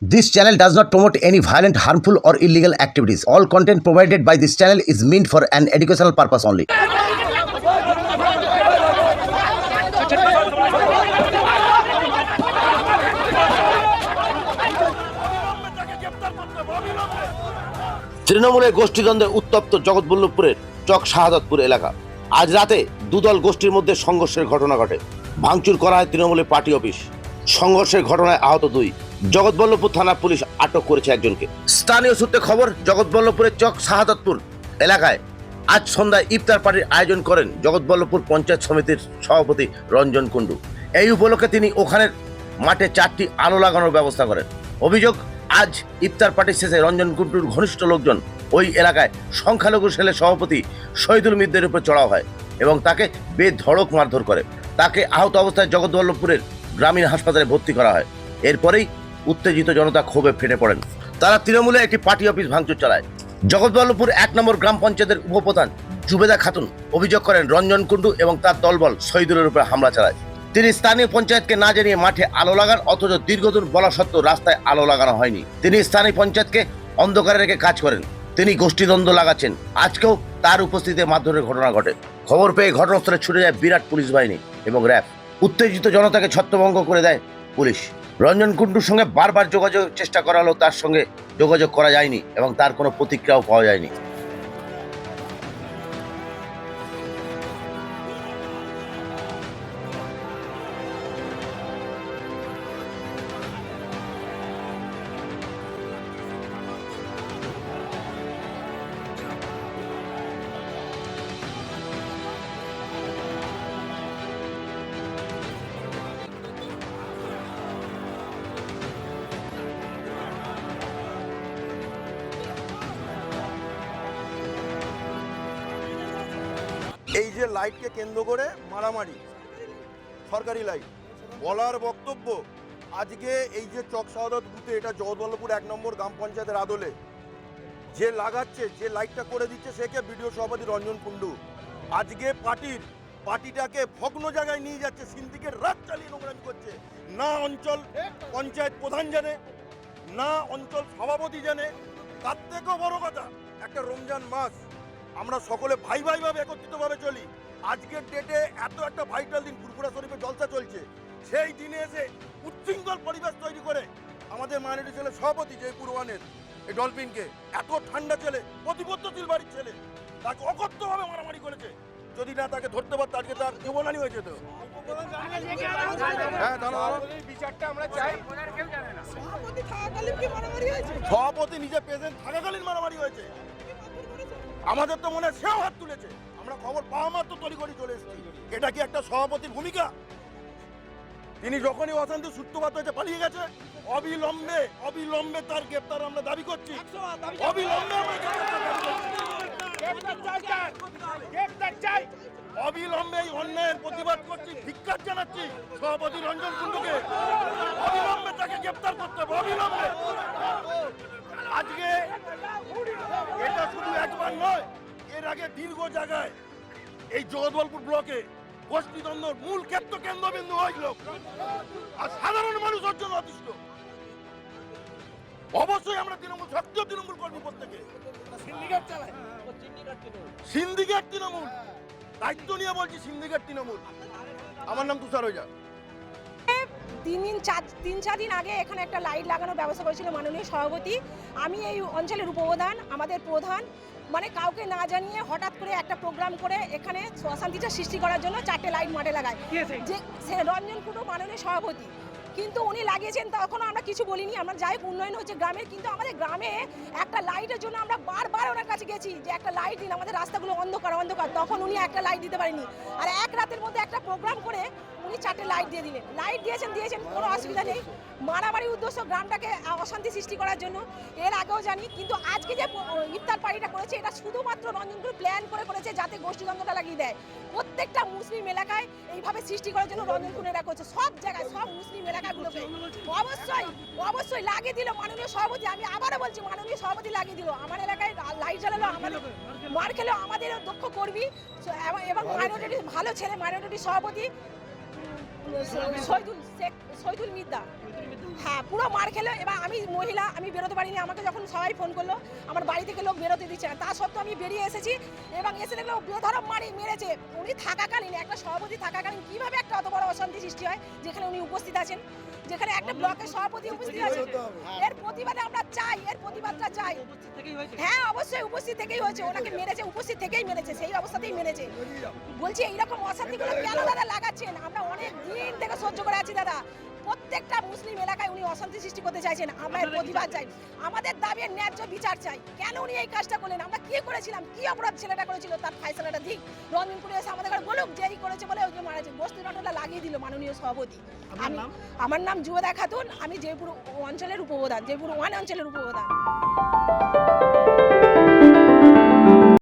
This channel does not promote any violent, harmful, or illegal activities. All content provided by this channel is meant for an educational purpose only. তৃণমূলের গোষ্ঠীদ্বন্দ্বে উত্তপ্ত জগৎবল্লভপুরের চক শাহাদাতপুর এলাকা। আজ রাতে দুদল গোষ্ঠীর মধ্যে সংঘর্ষের ঘটনা ঘটে। ভাঙচুর করা হয় তৃণমূলের পার্টি অফিস। সংঘর্ষের ঘটনায় আহত 2। জগৎবল্লভপুর থানার পুলিশ আটক করেছে একজনকে। স্থানীয় সূত্রে খবর, জগৎবল্লভপুরের চক শাহাদাতপুর এলাকায় আজ সন্ধ্যায় ইফতার পার্টির আয়োজন করেন জগৎবল্লভপুর পঞ্চায়েত সমিতির সভাপতি রঞ্জন কুণ্ডু। এই উপলক্ষে তিনি ওখানের মাঠে 4টি আলো লাগানোর ব্যবস্থা করেন। অভিযোগ, আজ ইফতার পার্টি শেষে রঞ্জন কুণ্ডুর ঘনিষ্ঠ লোকজন ওই এলাকায় সংখ্যালঘু সেলের সভাপতি শহীদুল মিদ্দের উপর চড়াও হয় এবং তাকে বেধড়ক মারধর করে। তাকে আহত অবস্থায় জগৎবল্লভপুরের গ্রামীণ হাসপাতালে ভর্তি করা হয়। এরপরেই উত্তেজিত জনতা ক্ষোভে ফেটে পড়েন। তারা তৃণমূলে একটি পার্টি অফিস ভাঙচুর চালায়। জগৎবল্লভপুর 1 নম্বর গ্রাম পঞ্চায়েতের উপপ্রধান জুবেদা খাতুন অভিযোগ করেন রঞ্জন কুণ্ডু এবং তার দলবল শহীদুলের উপর হামলা চালায়। তিনি স্থানীয় পঞ্চায়েতকে না জানিয়ে মাঠে আলো লাগান, অথচ দীর্ঘদিন বলা সত্ত্বেও রাস্তায় আলো লাগানো হয়নি। তিনি স্থানীয় পঞ্চায়েতকে অন্ধকারে রেখে কাজ করেন। তিনি গোষ্ঠীদ্বন্দ্ব লাগাচ্ছেন। আজকেও তার উপস্থিতিতে মারধরের ঘটনা ঘটে। খবর পেয়ে ঘটনাস্থলে ছুটে যায় বিরাট পুলিশ বাহিনী এবং র্যাব। উত্তেজিত জনতাকে ছত্রভঙ্গ করে দেয় পুলিশ। রঞ্জন কুণ্ডুর সঙ্গে বারবার যোগাযোগের চেষ্টা করা হলেও তার সঙ্গে যোগাযোগ করা যায়নি এবং তার কোনো প্রতিক্রিয়াও পাওয়া যায়নি। এই যে লাইটকে কেন্দ্র করে মারামারি, সরকারি লাইট বলার বক্তব্য, আজকে এই যে চক শাহাদাত বুথে, এটা জগৎবল্লভপুর 1 নম্বর গ্রাম পঞ্চায়েতের আদলে যে লাগাচ্ছে, যে লাইটটা করে দিচ্ছে, সেকে বিডিও সভাপতি রঞ্জন কুণ্ডু। আজকে পার্টিটাকে ভগ্ন জায়গায় নিয়ে যাচ্ছে, সিন্ডিকেট রাত চালিয়ে নোংরামি করছে। না অঞ্চল পঞ্চায়েত প্রধান জানে, না অঞ্চল সভাপতি জানে। তার থেকেও বড় কথা, একটা রমজান মাস, আমরা সকলে ভাই ভাইভাবে একত্রিতভাবে চলি। আজকের ডেটে এত একটা ভাইটাল দিন, ফুরফুরা শরীফে জলসা চলছে, সেই দিনে এসে উচ্ছৃঙ্খল পরিবেশ তৈরি করে আমাদের মাইনরিটি ছেলে সভাপতি যে পূর্বানের এই ডলফিনকে, এত ঠান্ডা ছেলে, প্রতিবদ্ধশীল বাড়ির ছেলে, তাকে অকথ্যভাবে মারামারি করেছে। যদি না তাকে ধরতে পারতো আজকে তার জীবনহানি হয়েছে। তো সভাপতি নিজে প্রেজেন্ট থাকাকালীন মারামারি হয়েছে। আমাদের তো মনে হয় সেও হাত তুলেছে। আমরা খবর পাওয়া মাত্র তড়িঘড়ি চলে এসেছি। এটা কি একটা সভাপতির ভূমিকা? তিনি যখনই অশান্তি সূত্রপাত হয়েছে পালিয়ে গেছে। অবিলম্বে তার গ্রেপ্তার আমরা দাবি করছি। অবিলম্বে এই অন্যায়ের প্রতিবাদ করছি, ধিক্কার জানাচ্ছি সভাপতি রঞ্জন কুণ্ডুকে। অবিলম্বে তাকে গ্রেপ্তার করতে হবে, অবিলম্বে। আজকে এটা শুধু একবার নয়, এর আগে দীর্ঘ জায়গায় এই জগৎবল্লভপুর ব্লকে গোষ্ঠীদ্বন্দ্বের মূল কেন্দ্রবিন্দু হয়েছিল, আর সাধারণ মানুষ ওর জন্য অতিষ্ঠ। অবশ্যই আমরা সক্রিয় তৃণমূল কর্মী, প্রত্যেকে সিন্ডিকেট তৃণমূল, দায়িত্ব নিয়ে বলছি, সিন্ডিকেট তৃণমূল। আমার নাম তুষার ওঝা। 3-4 দিন আগে এখানে একটা লাইট লাগানোর ব্যবস্থা করেছিল মাননীয় সভাপতি। আমি এই অঞ্চলের উপপ্রধান, আমাদের প্রধান মানে কাউকে না জানিয়ে হঠাৎ করে একটা প্রোগ্রাম করে এখানে অশান্তিটা সৃষ্টি করার জন্য 4টে লাইট মাঠে লাগায়, যে রঞ্জন কুণ্ডু মাননীয় সভাপতি। কিন্তু উনি লাগিয়েছেন, তখনও আমরা কিছু বলিনি। আমরা যাই উন্নয়ন হচ্ছে গ্রামের, কিন্তু আমাদের গ্রামে একটা লাইটের জন্য আমরা বারবার ওনার কাছে গেছি যে একটা লাইট দিন, আমাদের রাস্তাগুলো অন্ধকার। তখন উনি একটা লাইট দিতে পারেনি। আর এক রাতের মধ্যে একটা প্রোগ্রাম করে উনি 4টে লাইট দিয়ে দিলেন। লাইট দিয়েছেন, কোনো অসুবিধা নেই। মারামারির উদ্দেশ্য গ্রামটাকে অশান্তি সৃষ্টি করার জন্য, এর আগেও জানি। কিন্তু আজকে যে ইফতার পার্টিটা করেছে, এটা শুধুমাত্র রঞ্জনপুর প্ল্যান করেছে যাতে গোষ্ঠীদ্বন্দ্বটা লাগিয়ে দেয়। প্রত্যেকটা মুসলিম এলাকায় এইভাবে সৃষ্টি করার জন্য রঞ্জনপুর এরা করছে। সব জায়গায়, সব মুসলিম এলাকাগুলোকে অবশ্যই লাগিয়ে দিল মাননীয় সভাপতি। আমি আবারও বলছি, মাননীয় সভাপতি লাগিয়ে দিল। আমার এলাকায় লাইট জ্বালালো, আমাদের মার খেলেও আমাদের দক্ষ কর্মী এবং মাইনরিটি ভালো ছেলে, মাইনরিটি সভাপতি শহীদুল মিদ্দা। হ্যাঁ, পুরো মার খেলো। এবার আমি মহিলা, আমি বেরোতে পারিনি। আমাকে যখন সবাই ফোন করলো, আমার বাড়ি থেকে লোক বেরোতে দিচ্ছে না, তা সত্ত্বেও আমি বেরিয়ে এসেছি এবং এসে দেখলো বেধড়ক মেরেছে। উনি থাকাকালীন, একটা সভাপতি থাকাকালীন কিভাবে একটা অত বড় অশান্তি সৃষ্টি হয় যেখানে উনি উপস্থিত আছেন, যেখানে একটা ব্লকের সভাপতি উপস্থিত আছেন। এর প্রতিবাদে আমরা চাই, এর প্রতিবাদটা চাই। হ্যাঁ, অবশ্যই উপস্থিত থেকেই হয়েছে। ওনাকে মেরেছে, উপস্থিত থেকেই মেরেছে, সেই অবস্থাতেই মেরেছে। বলছি এইরকম অশান্তিগুলো কেন দাদা লাগাচ্ছেন? আমরা অনেক দিন থেকে সহ্য করে আছি দাদা। প্রত্যেকটা মুসলিম এলাকায় উনি অশান্তি সৃষ্টি করতে চাইছেন। আমরা এর প্রতিবাদ চাই, আমাদের দাবির ন্যায্য বিচার চাই। কেন উনি এই কাজটা করলেন? আমরা কি করেছিলাম, কি অপরাধ ছেলেটা করেছিল, তার ফায়সালাটা দিক। রঞ্জনপুরে এসে আমাদের ঘরে বলুক যে এই করেছে বলে ওই যে মারা যায়। বস্তি নটলা লাগিয়ে দিল মাননীয় সভাপতি। আমার নাম জুবেদা খাতুন, আমি জয়পুর অঞ্চলের উপপ্রধান, জয়পুর 1 অঞ্চলের উপপ্রধান।